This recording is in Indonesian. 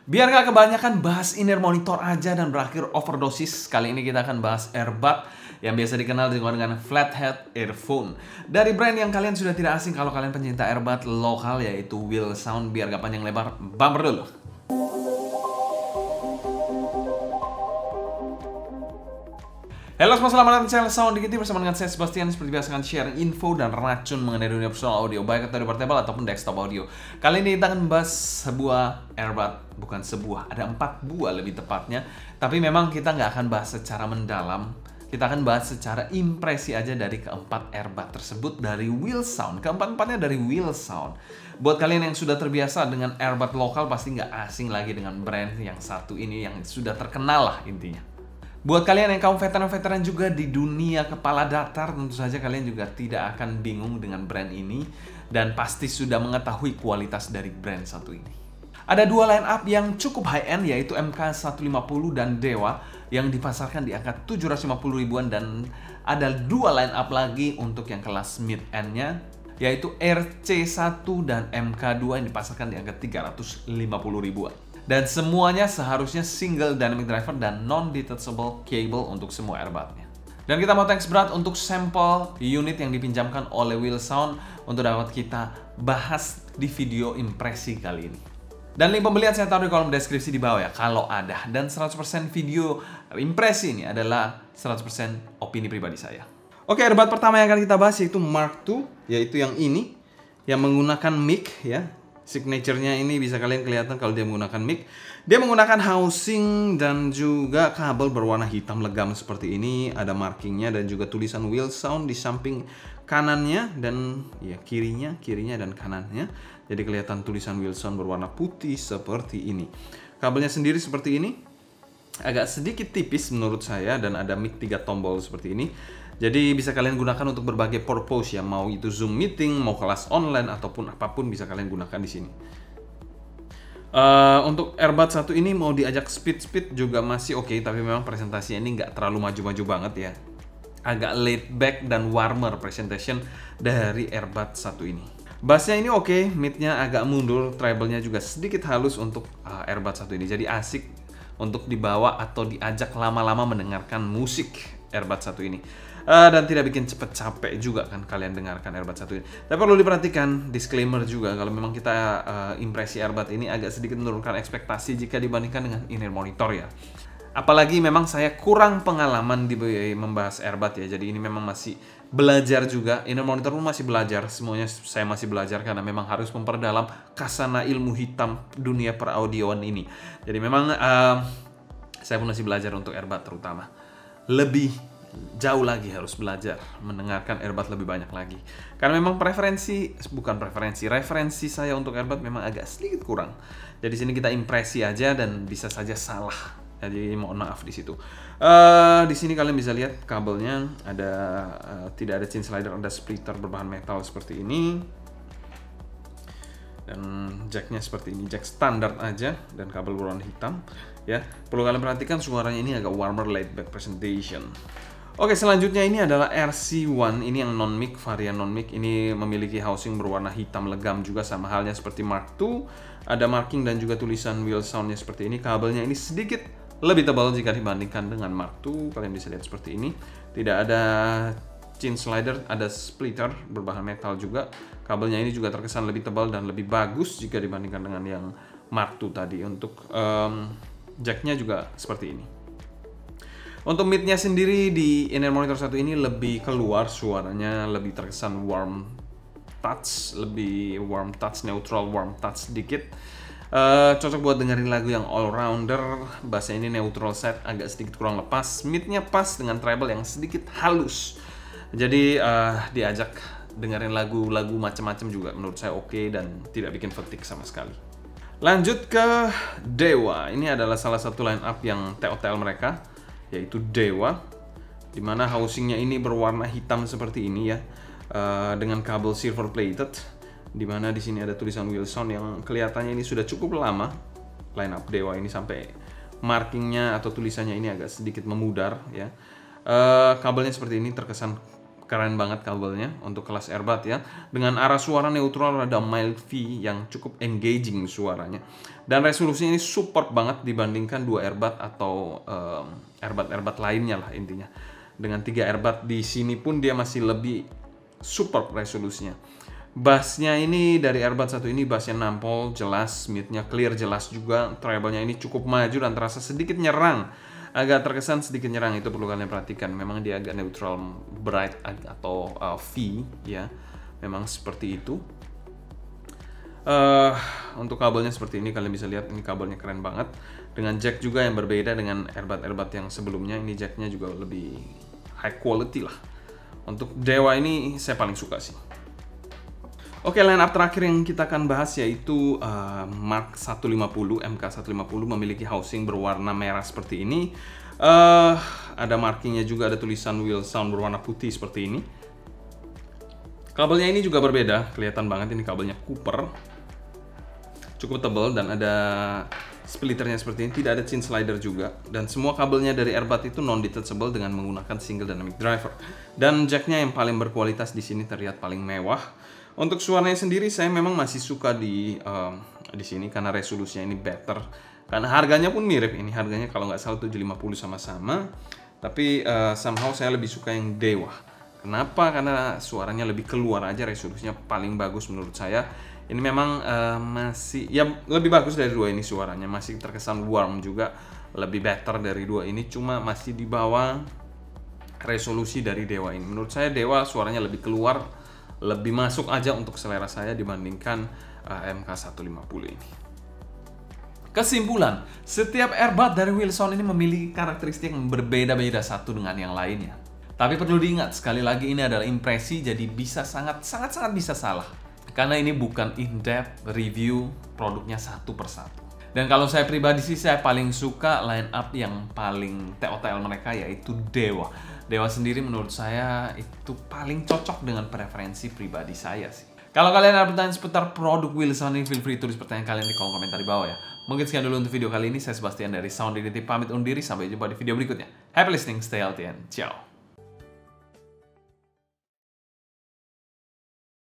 Biar nggak kebanyakan bahas in-ear monitor aja dan berakhir overdosis, kali ini kita akan bahas earbud yang biasa dikenal dengan flathead earphone. Dari brand yang kalian sudah tidak asing kalau kalian pencinta earbud lokal, yaitu Wheelsound. Biar gak panjang lebar, bumper dulu. Halo semua, selamat datang di channel Sound Dikit bersama dengan saya Sebastian. Seperti biasa akan share info dan racun mengenai dunia personal audio, baik audio portable ataupun desktop audio. Kali ini kita akan membahas sebuah earbud, bukan sebuah, ada 4 buah lebih tepatnya. Tapi memang kita nggak akan bahas secara mendalam. Kita akan bahas secara impresi aja dari keempat earbud tersebut dari Wheelsound. Keempat-empatnya dari Wheelsound. Buat kalian yang sudah terbiasa dengan earbud lokal, pasti nggak asing lagi dengan brand yang satu ini yang sudah terkenal lah intinya. Buat kalian yang kaum veteran-veteran juga di dunia kepala datar, tentu saja kalian juga tidak akan bingung dengan brand ini dan pasti sudah mengetahui kualitas dari brand satu ini. Ada dua line up yang cukup high-end, yaitu MK150 dan Dewa yang dipasarkan di angka 750 ribuan, dan ada dua line up lagi untuk yang kelas mid-end-nya, yaitu RC1 dan MK2 yang dipasarkan di angka 350 ribuan. Dan semuanya seharusnya single dynamic driver dan non-detachable cable untuk semua earbudnya. Dan kita mau thanks berat untuk sampel unit yang dipinjamkan oleh Wheelsound untuk dapat kita bahas di video impresi kali ini. Dan link pembelian saya taruh di kolom deskripsi di bawah ya, kalau ada. Dan 100% video impresi ini adalah 100% opini pribadi saya. Oke, earbud pertama yang akan kita bahas yaitu Mark II, yaitu yang ini, yang menggunakan mic ya. Signature-nya ini bisa kalian kelihatan kalau dia menggunakan mic. Dia menggunakan housing dan juga kabel berwarna hitam legam seperti ini. Ada markingnya dan juga tulisan Wheelsound di samping kanannya dan ya kirinya dan kanannya. Jadi kelihatan tulisan Wheelsound berwarna putih seperti ini. Kabelnya sendiri seperti ini. Agak sedikit tipis menurut saya dan ada mic 3 tombol seperti ini. Jadi bisa kalian gunakan untuk berbagai purpose ya, mau itu Zoom meeting, mau kelas online ataupun apapun bisa kalian gunakan di sini. Untuk earbud satu ini mau diajak speed juga masih oke, tapi memang presentasinya ini nggak terlalu maju-maju banget ya. Agak laid back dan warmer presentation dari earbud satu ini. Bassnya ini oke, mid-nya agak mundur, treble-nya juga sedikit halus untuk earbud satu ini. Jadi asik untuk dibawa atau diajak lama-lama mendengarkan musik earbud satu ini. Dan tidak bikin cepet capek juga kan kalian dengarkan earbud satu ini. Tapi perlu diperhatikan disclaimer juga kalau memang kita impresi earbud ini agak sedikit menurunkan ekspektasi jika dibandingkan dengan in-ear monitor ya. Apalagi memang saya kurang pengalaman di membahas earbud ya. Jadi ini memang masih belajar juga. In-ear monitor pun masih belajar. Semuanya saya masih belajar karena memang harus memperdalam kasana ilmu hitam dunia peraudioan ini. Jadi memang saya pun masih belajar untuk earbud terutama. Lebih jauh lagi harus belajar mendengarkan earbud lebih banyak lagi. Karena memang referensi saya untuk earbud memang agak sedikit kurang. Jadi sini kita impresi aja dan bisa saja salah. Jadi mohon maaf di situ. Di sini kalian bisa lihat kabelnya ada tidak ada chin slider, ada splitter berbahan metal seperti ini. Dan jacknya seperti ini, jack standar aja dan kabel berwarna hitam ya. Perlu kalian perhatikan suaranya ini agak warmer, laid back presentation. Oke, selanjutnya ini adalah RC1, ini yang non-mic, varian non-mic. Ini memiliki housing berwarna hitam legam juga sama halnya seperti Mark II. Ada marking dan juga tulisan Wheelsound-nya seperti ini. Kabelnya ini sedikit lebih tebal jika dibandingkan dengan Mark II. Kalian bisa lihat seperti ini. Tidak ada chin slider, ada splitter berbahan metal juga. Kabelnya ini juga terkesan lebih tebal dan lebih bagus jika dibandingkan dengan yang Mark II tadi. Untuk jacknya juga seperti ini. Untuk mid-nya sendiri di in-ear monitor satu ini lebih keluar suaranya, lebih terkesan warm touch, lebih warm touch, neutral warm touch sedikit. Cocok buat dengerin lagu yang all-rounder. Bassnya ini neutral set, agak sedikit kurang lepas. Mid-nya pas dengan treble yang sedikit halus. Jadi diajak dengerin lagu-lagu macam-macam juga menurut saya oke dan tidak bikin fatigue sama sekali. Lanjut ke Dewa. Ini adalah salah satu line up yang TOTL mereka, yaitu Dewa, dimana housingnya ini berwarna hitam seperti ini ya, dengan kabel silver plated, dimana di sini ada tulisan Wheelsound yang kelihatannya ini sudah cukup lama. Line up Dewa ini sampai markingnya atau tulisannya ini agak sedikit memudar ya. Kabelnya seperti ini terkesan keren banget kabelnya untuk kelas earbud ya. Dengan arah suara neutral ada mild V yang cukup engaging suaranya. Dan resolusinya ini support banget dibandingkan dua earbud atau earbud lainnya lah intinya. Dengan 3 earbud di sini pun dia masih lebih support resolusinya. Bassnya ini dari earbud satu ini bassnya nampol, jelas, midnya clear, jelas juga. Treble-nya ini cukup maju dan terasa sedikit nyerang. Agak terkesan sedikit nyerang, itu perlu kalian perhatikan. Memang dia agak neutral, bright atau V ya. Memang seperti itu. Untuk kabelnya seperti ini, kalian bisa lihat ini kabelnya keren banget. Dengan jack juga yang berbeda dengan earbud yang sebelumnya. Ini jacknya juga lebih high quality lah. Untuk Dewa ini saya paling suka sih. Oke, line up terakhir yang kita akan bahas yaitu Mark 150, MK150 memiliki housing berwarna merah seperti ini. Ada markingnya juga, ada tulisan wheel sound berwarna putih seperti ini. Kabelnya ini juga berbeda, kelihatan banget ini kabelnya Cooper. Cukup tebal dan ada splitternya seperti ini, tidak ada chin slider juga. Dan semua kabelnya dari earbud itu non-detachable dengan menggunakan single dynamic driver. Dan jacknya yang paling berkualitas di sini terlihat paling mewah. Untuk suaranya sendiri saya memang masih suka di sini karena resolusinya ini better. Karena harganya pun mirip, ini harganya kalau nggak salah 750 sama-sama. Tapi somehow saya lebih suka yang Dewa. Kenapa? Karena suaranya lebih keluar aja, resolusinya paling bagus menurut saya. Ini memang masih ya lebih bagus dari dua ini suaranya, masih terkesan warm juga, lebih better dari dua ini, cuma masih di bawah resolusi dari Dewa ini. Menurut saya Dewa suaranya lebih keluar, lebih masuk aja untuk selera saya dibandingkan MK150 ini. Kesimpulan, setiap earbud dari Wilson ini memiliki karakteristik yang berbeda-beda satu dengan yang lainnya. Tapi perlu diingat, sekali lagi ini adalah impresi, jadi bisa sangat bisa salah. Karena ini bukan in-depth review produknya satu persatu. Dan kalau saya pribadi sih, saya paling suka line up yang paling TOTL mereka yaitu Dewa. Dewa sendiri menurut saya itu paling cocok dengan preferensi pribadi saya sih. Kalau kalian ada pertanyaan seputar produk Wilson ini, feel free tulis pertanyaan kalian di kolom komentar di bawah ya. Mungkin sekian dulu untuk video kali ini. Saya Sebastian dari Sound Identity pamit undur diri. Sampai jumpa di video berikutnya. Happy listening, stay healthy, and ciao.